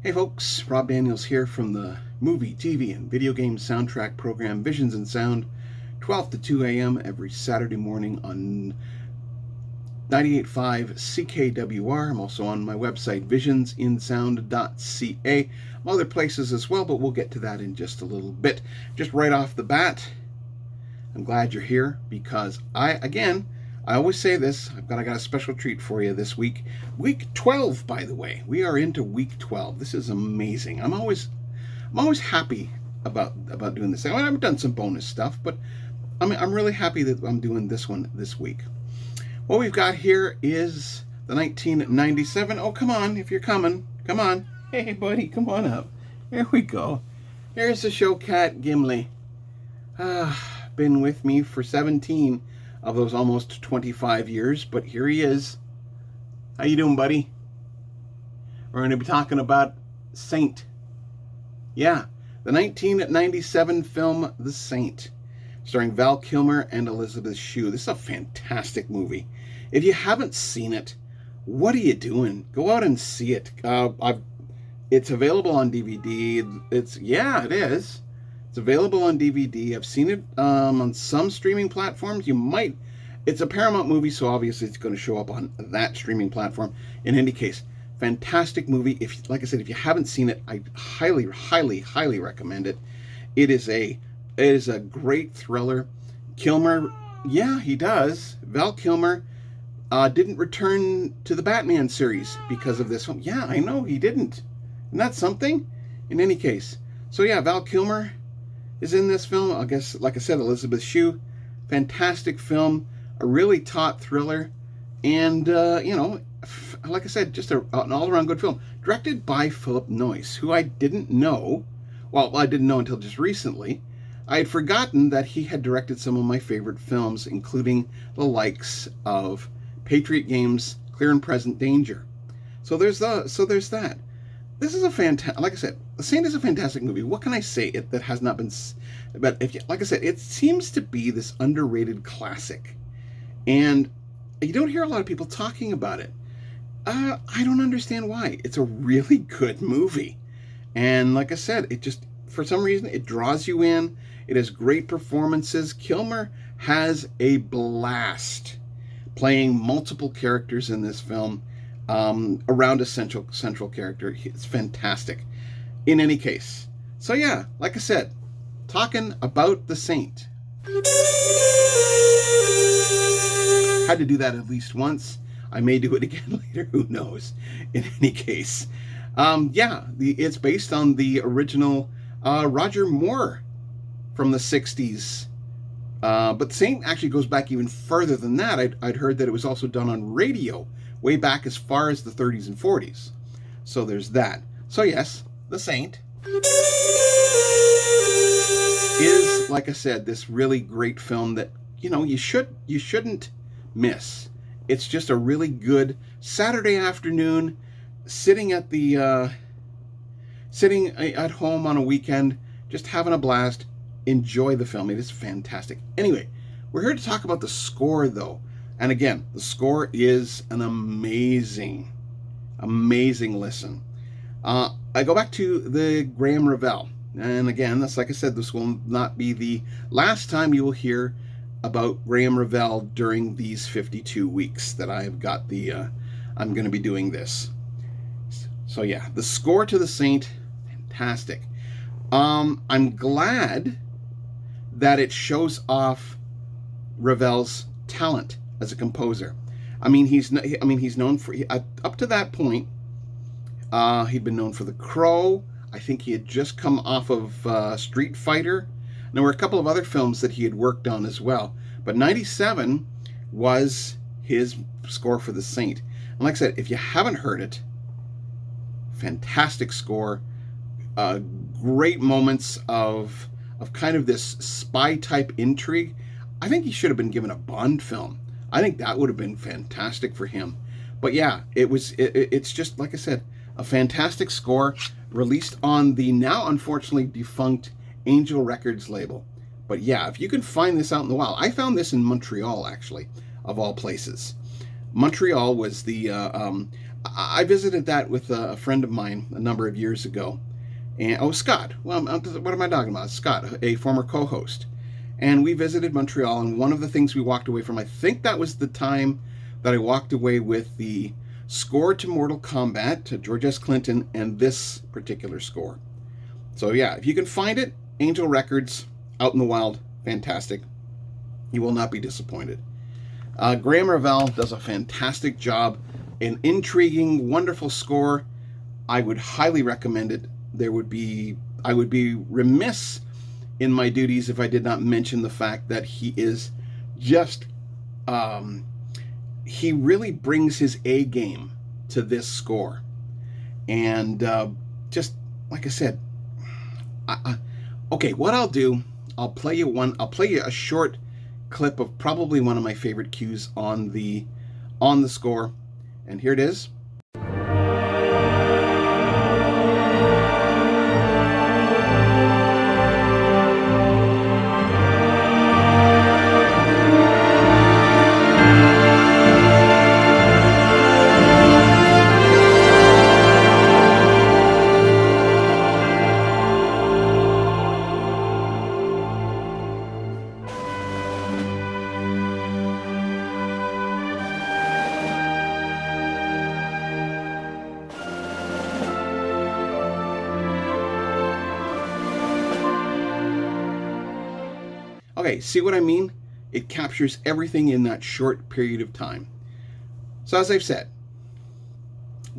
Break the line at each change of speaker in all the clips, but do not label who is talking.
Hey folks, Rob Daniels here from the movie, TV, and video game soundtrack program Visions in Sound, 12 to 2 a.m. every Saturday morning on 98.5 CKWR. I'm also on my website, visionsinsound.ca. Other places as well, but we'll get to that in just a little bit. Just right off the bat, I'm glad you're here because I always say this, I got a special treat for you this week. Week 12, by the way. We are into week 12. This is amazing. I'm always happy about doing this. I've done some bonus stuff, but I'm really happy that I'm doing this one this week. What we've got here is the 1997. Oh, come on, if you're coming. Come on. Hey, buddy, come on up. Here we go. Here's the show cat, Gimli. Been with me for 17 of those almost 25 years, but here he is. How you doing, buddy? We're going to be talking about Saint. Yeah, the 1997 film The Saint, starring Val Kilmer and Elizabeth Shue. This is a fantastic movie. If you haven't seen it, what are you doing? Go out and see it. It's available on DVD. It is. It's available on DVD. I've seen it on some streaming platforms. It's a Paramount movie, so obviously it's going to show up on that streaming platform. In any case, fantastic movie. Like I said, if you haven't seen it, I highly, highly, highly recommend it. It is a great thriller. Kilmer, yeah, he does. Val Kilmer didn't return to the Batman series because of this one. Yeah, I know, he didn't. Isn't that something? In any case, so yeah, Val Kilmer is in this film. I guess, like I said, Elizabeth Shue. Fantastic film, a really taut thriller, and like I said, just an all-around good film. Directed by Philip Noyce, who I didn't know. Well, I didn't know until just recently. I had forgotten that he had directed some of my favorite films, including the likes of Patriot Games, Clear and Present Danger. So there's that. This is a fantastic, like I said, The Saint is a fantastic movie. What can I say that has not been, but like I said, it seems to be this underrated classic. And you don't hear a lot of people talking about it. I don't understand why. It's a really good movie. And like I said, it just, for some reason, it draws you in. It has great performances. Kilmer has a blast playing multiple characters in this film. Around a central character. It's fantastic. In any case. So yeah, like I said, talking about The Saint. Had to do that at least once. I may do it again later, who knows. In any case. It's based on the original Roger Moore from the 60s. But The Saint actually goes back even further than that. I'd heard that it was also done on radio way back as far as the 30s and 40s. So there's that. So yes, The Saint is, like I said, this really great film that, you shouldn't miss. It's just a really good Saturday afternoon, sitting at home on a weekend, just having a blast. Enjoy the film. It is fantastic. Anyway, we're here to talk about the score, though. And again, the score is an amazing listen. I go back to the Graeme Revell. And again, that's, like I said, this will not be the last time you will hear about Graeme Revell during these 52 weeks that I've got I'm going to be doing this. So yeah, the score to The Saint, fantastic. I'm glad that it shows off Revell's talent as a composer. He's known for, up to that point, he'd been known for The Crow. I think he had just come off of Street Fighter. And there were a couple of other films that he had worked on as well. But 97 was his score for The Saint. And like I said, if you haven't heard it, fantastic score. Great moments of kind of this spy type intrigue. I think he should have been given a Bond film. I think that would have been fantastic for him. But yeah, it's just, like I said, a fantastic score released on the now unfortunately defunct Angel Records label. But yeah, if you can find this out in the wild. I found this in Montreal, actually, of all places. Montreal was the I visited that with a friend of mine a number of years ago. And Scott. Well, what am I talking about? Scott, a former co-host. And we visited Montreal, and one of the things we walked away from, I think that was the time that I walked away with the score to Mortal Kombat, to George S. Clinton, and this particular score. So yeah, if you can find it, Angel Records, out in the wild, fantastic. You will not be disappointed. Graeme Revell does a fantastic job, an intriguing, wonderful score. I would highly recommend it. I would be remiss in my duties if I did not mention the fact that he is just, he really brings his A game to this score. And just, like I said, okay, what I'll do, I'll play you a short clip of probably one of my favorite cues on the score. And here it is. Okay, see what I mean? It captures everything in that short period of time. So as I've said,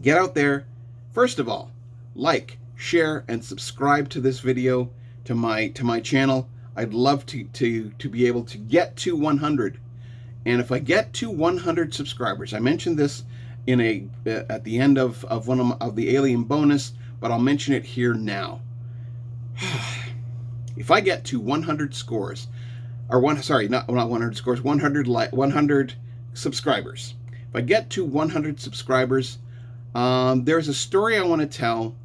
get out there. First of all, like, share, and subscribe to this video, to my channel. I'd love to be able to get to 100. And if I get to 100 subscribers, I mentioned this in at the end of one of the Alien bonus, but I'll mention it here now. If I get to 100 scores, or not 100 scores, 100 subscribers. If I get to 100 subscribers, there's a story I want to tell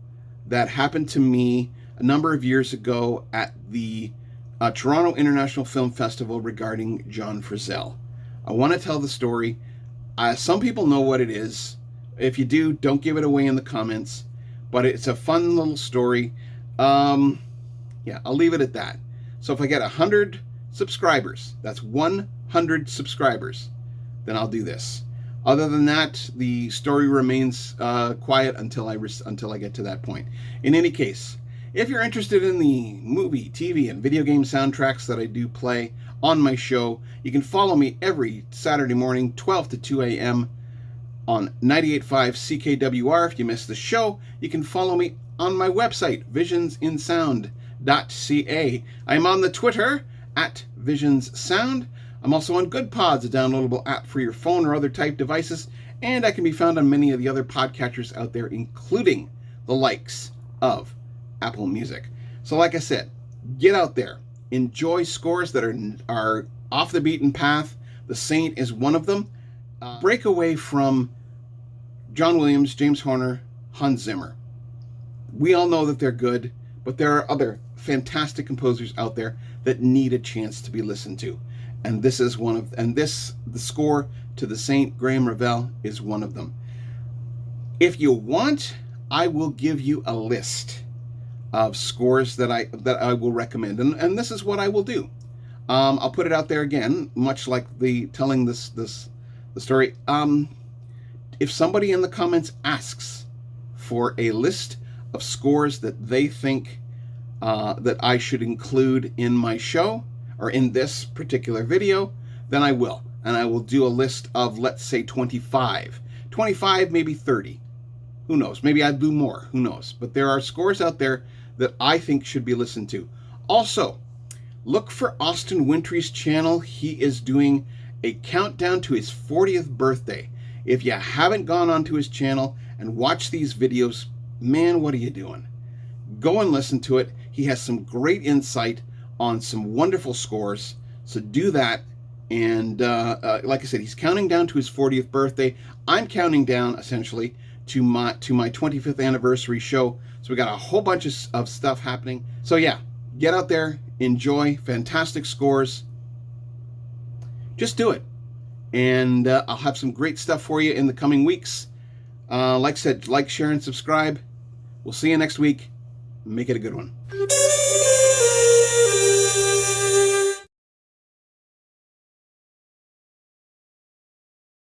that happened to me a number of years ago at the Toronto International Film Festival regarding John Frizzell. I want to tell the story. Some people know what it is. If you do, don't give it away in the comments. But it's a fun little story. Yeah, I'll leave it at that. So if I get 100 subscribers, that's 100 subscribers, then I'll do this. Other than that, the story remains quiet until I get to that point. In any case, if you're interested in the movie, TV, and video game soundtracks that I do play on my show, you can follow me every Saturday morning, 12 to 2 a.m. on 98.5 CKWR. If you miss the show, you can follow me on my website, visionsinsound.ca. I'm on the Twitter at VisionsSound. I'm also on Good Pods, a downloadable app for your phone or other type devices, and I can be found on many of the other podcatchers out there, including the likes of Apple Music. So like I said, get out there, enjoy scores that are off the beaten path. The Saint is one of them. Break away from John Williams, James Horner, Hans Zimmer. We all know that they're good, but there are other fantastic composers out there that need a chance to be listened to. And this is one of, the score to The Saint, Graeme Revell, is one of them. If you want, I will give you a list of scores that I will recommend, and this is what I will do. I'll put it out there again, much like telling the story. If somebody in the comments asks for a list of scores that they think that I should include in my show or in this particular video, then I will. And I will do a list of, let's say, 25, maybe 30. Who knows? Maybe I'd do more. Who knows? But there are scores out there that I think should be listened to. Also, look for Austin Wintory's channel. He is doing a countdown to his 40th birthday. If you haven't gone onto his channel and watched these videos, man, what are you doing? Go and listen to it. He has some great insight on some wonderful scores. So do that. And like I said, he's counting down to his 40th birthday. I'm counting down essentially to my 25th anniversary show. So we got a whole bunch of stuff happening. So yeah, get out there, enjoy fantastic scores. Just do it. And I'll have some great stuff for you in the coming weeks. Like I said, like, share, and subscribe. We'll see you next week. Make it a good one.